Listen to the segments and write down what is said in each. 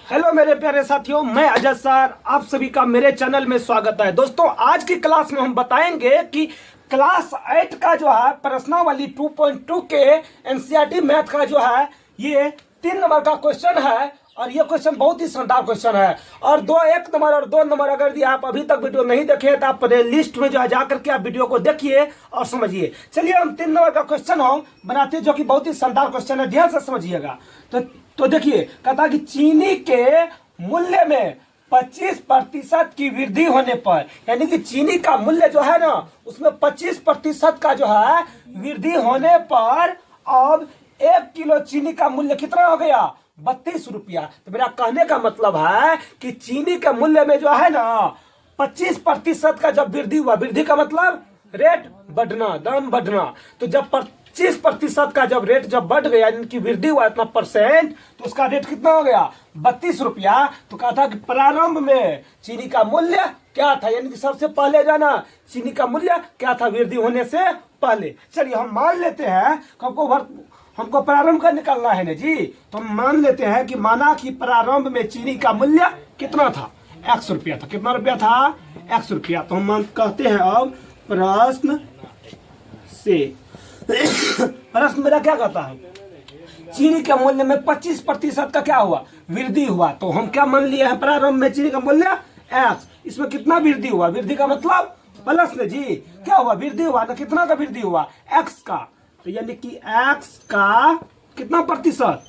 Hello मेरे प्यारे साथियों, मैं अजय सर, आप सभी का मेरे चैनल में स्वागत है। दोस्तों, आज की क्लास में हम बताएंगे कि क्लास 8 का जो है प्रश्नावली 2.2 के एनसीईआरटी मैथ का जो है ये 3 नंबर का क्वेश्चन है और ये क्वेश्चन बहुत ही शानदार क्वेश्चन है। और 1 नंबर और 2 नंबर अगर दिया आप अभी तक वीडियो नहीं देखे तो आप लिस्ट में जो है जाकर के आप वीडियो को देखिए और समझिए। चलिए हम 3 नंबर का क्वेश्चन हम बनाते हैं जो कि बहुत ही शानदार क्वेश्चन है, ध्यान से समझिएगा। तो देखिए, कहता कि चीनी के मूल्य में 25% की वृद्धि होने पर, यानी कि चीनी का मूल्य जो है ना उसमें 25% का जो है वृद्धि होने पर अब 1 किलो चीनी का मूल्य कितना हो गया? 32 रुपया। तो मेरा कहने का मतलब है कि चीनी के मूल्य में जो है ना 25% का जब वृद्धि हुआ, वृद्धि का मतलब रेट बढ़ना, दाम बढ़ना, तो जब 25% का जब रेट जब बढ़ गया, इनकी वृद्धि हुआ इतना परसेंट, तो उसका रेट कितना हो गया? 32 रुपया। तो कहा था कि प्रारंभ में चीनी का मूल्य क्या था, यानी कि सबसे पहले जाना चीनी का मूल्य क्या था वृद्धि होने से पहले। चलिए हम मान लेते हैं, हमको प्रारंभ का निकालना है ना जी, तो हम मान लेते हैं कि माना कि प्रारंभ में चीनी का मूल्य कितना था? 100 रुपया था। कितना रुपया था? 100 रुपया। तो हम कहते हैं अब प्रश्न से प्रश्न मेरा क्या कहता है? चीनी के मूल्य में 25% का क्या हुआ? वृद्धि हुआ। तो हम क्या मान लिए हैं? प्रारंभ में चीनी का मूल्य x, इसमें कितना वृद्धि हुआ? वृद्धि का मतलब प्लस में जी क्या हुआ? वृद्धि हुआ ना, कितना का वृद्धि हुआ? x का। तो यानी कि x का कितना प्रतिशत?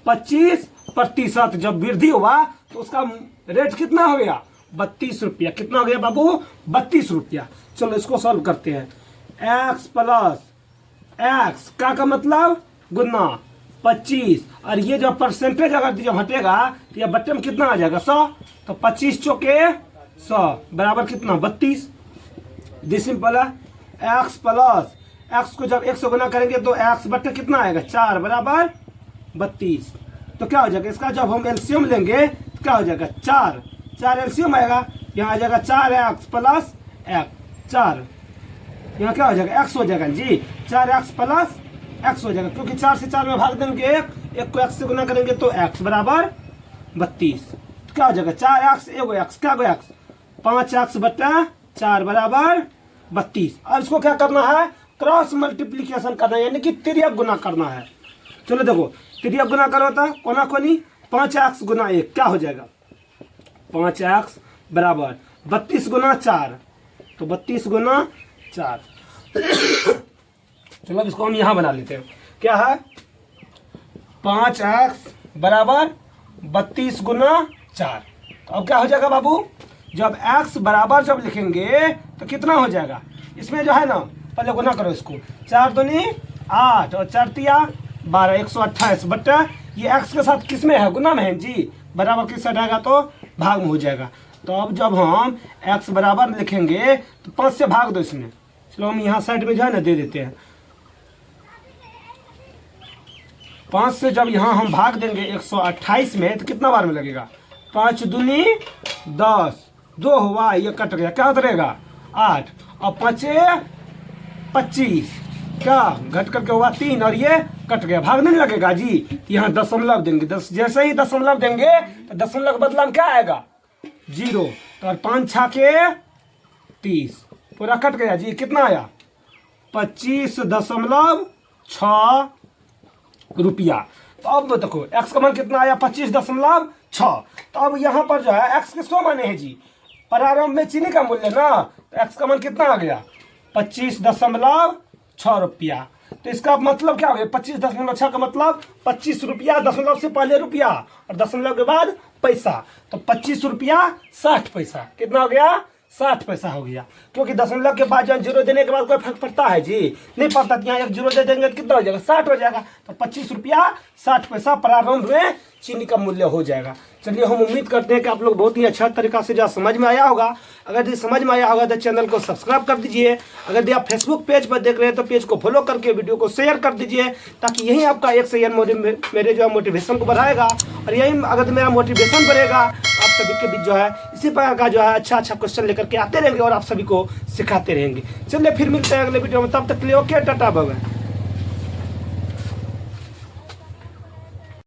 25% जब वृद्धि हुआ तो उसका रेट कितना हो गया? 32 रुपया। कितना हो गया बाबू? 32 रुपया। चलो इसको सॉल्व करते हैं। x प्लस x का मतलब गुना 25, और ये जो परसेंटेज अगर जब हटेगा तो ये बट्टे में कितना आ जाएगा? 100। तो 25 चौके 100 बराबर कितना? 32। दिस सिंपल है। x प्लस x को जब 1 से गुना करेंगे तो x बट्टे कितना आएगा? 4 बराबर 32। तो क्या हो जाएगा? इसका जब हम एलसीएम लेंगे तो क्या हो जाएगा? 4 एलसीएम आएगा, यहाँ आ जाएगा 4x प्लस x 4, यहाँ क्या हो जाएगा? x हो जाएगा जी, 4x प्लस x हो जाएगा, क्योंकि 4 से 4 में भाग देंगे एक को x से गुना करेंगे तो x बराबर 32। तो क्या हो जाएगा? 4x एगो x, क्या गो x? 5x बटा 4 बराबर 32। और इसको क्या करना है? क्रॉस मल्टीप्लीकेशन करना है, यानी कि तिर्यक गुना करना है। चलो देखो, तिर्यक गुना करो तो कोना कोनी 5x गुना 1 क्या हो जाएगा? 5x बराबर 32 गुना 4, तो 32 गुना 4। चलो अब इसको हम यहां बना लेते हैं। क्या है? 5x बराबर 32 गुना 4। तो अब क्या हो जाएगा बाबू? जब x बराबर जब लिखेंगे तो कितना हो जाएगा? इसमें जो है ना पहले गुना करो इसको, 4 दूनी 8 और 4 तिया 12, 128 बट्टा ये x के साथ किस में है? गुना में है जी, बराबर किस साइड आएगा तो भाग में हो जाएगा। तो अब जब हम x बराबर लिखेंगे तो 5 से भाग दो इसमें। चलो हम यहाँ साइड में जो है ना दे देते हैं। 5 से जब यहाँ हम भाग देंगे 128 में तो कितना बार में लगेगा? 5 दूनी 10, 2 हुआ, ये कट गया, क्या रहेगा? 8 और 5 25, क्या घट करके हुआ 3 और ये कट गया, भाग नहीं लगेगा जी। यहाँ दशमलव देंगे, जैसे ही दशमलव देंगे तो दशमलव के बदला में क्या आएगा? 0। तो और 5 छाके 30, पूरा कट गया जी। कितना आया? 25.6 रुपया। तो अब देखो x का मान कितना आया? 25.6। तो अब यहाँ पर जो है x किसको माने हैं जी? प्रारंभ में चीनी का मूल्य ना, तो x का मान कितना आ गया? 25.6 रुपया। तो इसका मतलब क्या हो गया? 25.6 का मतलब 25 रुपया, दशमलव से पहले रुपया और दशमलव के बाद पैसा, तो 25 रुपया 60 पैसा। कितना हो गया? 60 पैसा हो गया, क्योंकि दशमलव के बाद जब 0 देने के बाद कोई फर्क पड़ता है जी? नहीं पड़ता। यहाँ 1 0 दे देंगे तो कितना हो जाएगा? 60 हो जाएगा। तो 25 रुपया 60 पैसा प्रारंभ में चीनी का मूल्य हो जाएगा। चलिए हम उम्मीद करते हैं कि आप लोग बहुत ही अच्छा तरीका से जो समझ में आया होगा। अगर ये समझ में आया होगा तो चैनल को सब्सक्राइब कर दीजिए। अगर आप फेसबुक पेज पर देख रहे हैं तो पेज को फॉलो करके वीडियो को शेयर कर दीजिए, ताकि यही आपका एक से मेरे जो है मोटिवेशन को बढ़ाएगा, और यही अगर मेरा मोटिवेशन बढ़ेगा आप सभी के बीच जो है इसी प्रकार का जो है अच्छा क्वेश्चन लेकर के आते रहेंगे और आप सभी को सिखाते रहेंगे। चलिए फिर मिलते हैं अगले वीडियो में, तब तक के लिए ओके, टाटा बाय बाय।